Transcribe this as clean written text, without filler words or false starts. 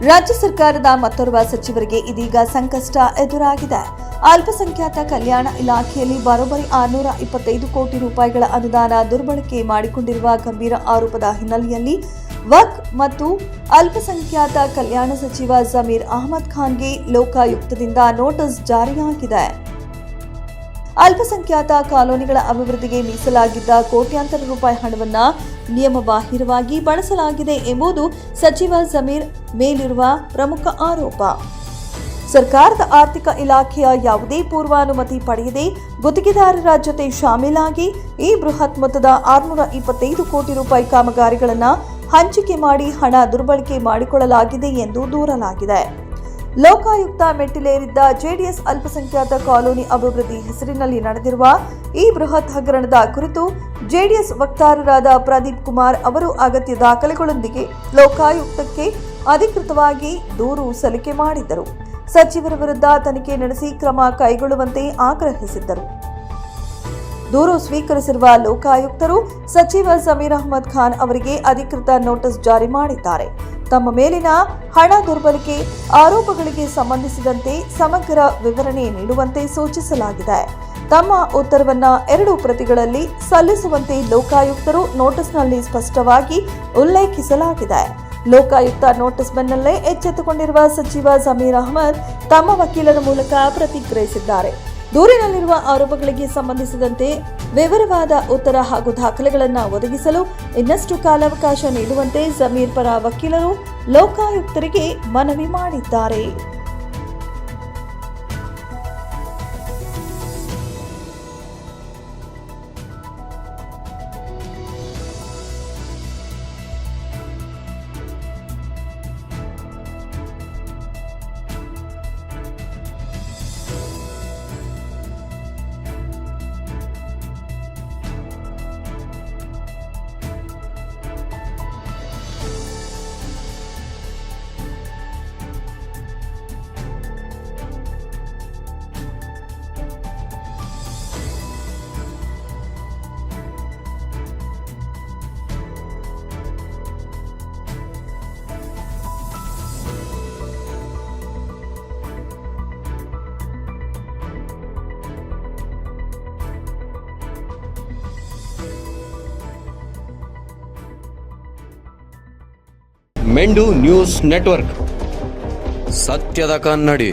ರಾಜ್ಯ ಸರ್ಕಾರದ ಮತ್ತೋರ್ವ ಸಚಿವರಿಗೆ ಇದೀಗ ಸಂಕಷ್ಟ ಎದುರಾಗಿದೆ. ಅಲ್ಪಸಂಖ್ಯಾತ ಕಲ್ಯಾಣ ಇಲಾಖೆಯಲ್ಲಿ ಬರೋಬ್ಬರಿ 625 ಕೋಟಿ ರೂಪಾಯಿಗಳ ಅನುದಾನ ದುರ್ಬಳಕೆ ಮಾಡಿಕೊಂಡಿರುವ ಗಂಭೀರ ಆರೋಪದ ಹಿನ್ನೆಲೆಯಲ್ಲಿ ವಕ್ಫ್ ಮತ್ತು ಅಲ್ಪಸಂಖ್ಯಾತ ಕಲ್ಯಾಣ ಸಚಿವ ಜಮೀರ್ ಅಹಮದ್ ಖಾನ್ಗೆ ಲೋಕಾಯುಕ್ತದಿಂದ ನೋಟಿಸ್ ಜಾರಿಯಾಗಿದೆ. ಅಲ್ಪಸಂಖ್ಯಾತ ಕಾಲೋನಿಗಳ ಅಭಿವೃದ್ಧಿಗೆ ಮೀಸಲಾಗಿದ್ದ ಕೋಟ್ಯಾಂತರ ರೂಪಾಯಿ ಹಣವನ್ನು ನಿಯಮಬಾಹಿರವಾಗಿ ಬಳಸಲಾಗಿದೆ ಎಂಬುದು ಸಚಿವ ಜಮೀರ್ ಮೇಲಿರುವ ಪ್ರಮುಖ ಆರೋಪ. ಸರ್ಕಾರದ ಆರ್ಥಿಕ ಇಲಾಖೆಯ ಯಾವುದೇ ಪೂರ್ವಾನುಮತಿ ಪಡೆಯದೆ ಗುತ್ತಿಗೆದಾರರ ಜೊತೆ ಶಾಮೀಲಾಗಿ ಈ ಬೃಹತ್ ಮೊತ್ತದ 625 ಕೋಟಿ ರೂಪಾಯಿ ಕಾಮಗಾರಿಗಳನ್ನು ಹಂಚಿಕೆ ಮಾಡಿ ಹಣ ದುರ್ಬಳಕೆ ಮಾಡಿಕೊಳ್ಳಲಾಗಿದೆ ಎಂದು ದೂರಲಾಗಿದೆ. ಲೋಕಾಯುಕ್ತ ಮೆಟ್ಟಿಲೇರಿದ್ದ ಜೆಡಿಎಸ್ ಅಲ್ಪಸಂಖ್ಯಾತ ಕಾಲೋನಿ ಅಭಿವೃದ್ಧಿ ಹೆಸರಿನಲ್ಲಿ ನಡೆದಿರುವ ಈ ಬೃಹತ್ ಹಗರಣದ ಕುರಿತು ಜೆಡಿಎಸ್ ವಕ್ತಾರರಾದ ಪ್ರದೀಪ್ ಕುಮಾರ್ ಅವರು ಅಗತ್ಯ ದಾಖಲೆಗಳೊಂದಿಗೆ ಲೋಕಾಯುಕ್ತಕ್ಕೆ ಅಧಿಕೃತವಾಗಿ ದೂರು ಸಲ್ಲಿಕೆ ಮಾಡಿದ್ದರು. ಸಚಿವರ ವಿರುದ್ಧ ತನಿಖೆ ನಡೆಸಿ ಕ್ರಮ ಕೈಗೊಳ್ಳುವಂತೆ ಆಗ್ರಹಿಸಿದ್ದರು. ದೂರು ಸ್ವೀಕರಿಸಿರುವ ಲೋಕಾಯುಕ್ತರು ಸಚಿವ ಜಮೀರ್ ಅಹಮದ್ ಖಾನ್ ಅವರಿಗೆ ಅಧಿಕೃತ ನೋಟಿಸ್ ಜಾರಿ ಮಾಡಿದ್ದಾರೆ. ತಮ್ಮ ಮೇಲಿನ ಹಣ ದುರ್ಬಳಕೆ ಆರೋಪಗಳಿಗೆ ಸಂಬಂಧಿಸಿದಂತೆ ಸಮಗ್ರ ವಿವರಣೆ ನೀಡುವಂತೆ ಸೂಚಿಸಲಾಗಿದೆ. ತಮ್ಮ ಉತ್ತರವನ್ನು 2 ಪ್ರತಿಗಳಲ್ಲಿ ಸಲ್ಲಿಸುವಂತೆ ಲೋಕಾಯುಕ್ತರು ನೋಟಿಸ್ನಲ್ಲಿ ಸ್ಪಷ್ಟವಾಗಿ ಉಲ್ಲೇಖಿಸಲಾಗಿದೆ. ಲೋಕಾಯುಕ್ತ ನೋಟಿಸ್ ಬೆನ್ನಲ್ಲೇ ಎಚ್ಚೆತ್ತುಕೊಂಡಿರುವ ಸಚಿವ ಜಮೀರ್ ಅಹಮದ್ ತಮ್ಮ ವಕೀಲರ ಮೂಲಕ ಪ್ರತಿಕ್ರಿಯಿಸಿದ್ದಾರೆ. ದೂರಿನಲ್ಲಿರುವ ಆರೋಪಗಳಿಗೆ ಸಂಬಂಧಿಸಿದಂತೆ ವಿವರವಾದ ಉತ್ತರ ಹಾಗೂ ದಾಖಲೆಗಳನ್ನು ಒದಗಿಸಲು ಇನ್ನಷ್ಟು ಕಾಲಾವಕಾಶ ನೀಡುವಂತೆ ಜಮೀರ್ ಪರ ವಕೀಲರು ಲೋಕಾಯುಕ್ತರಿಗೆ ಮನವಿ ಮಾಡಿದ್ದಾರೆ. ಮೆಂಡು ನ್ಯೂಸ್ ನೆಟ್ವರ್ಕ್, ಸತ್ಯದ ಕನ್ನಡಿ.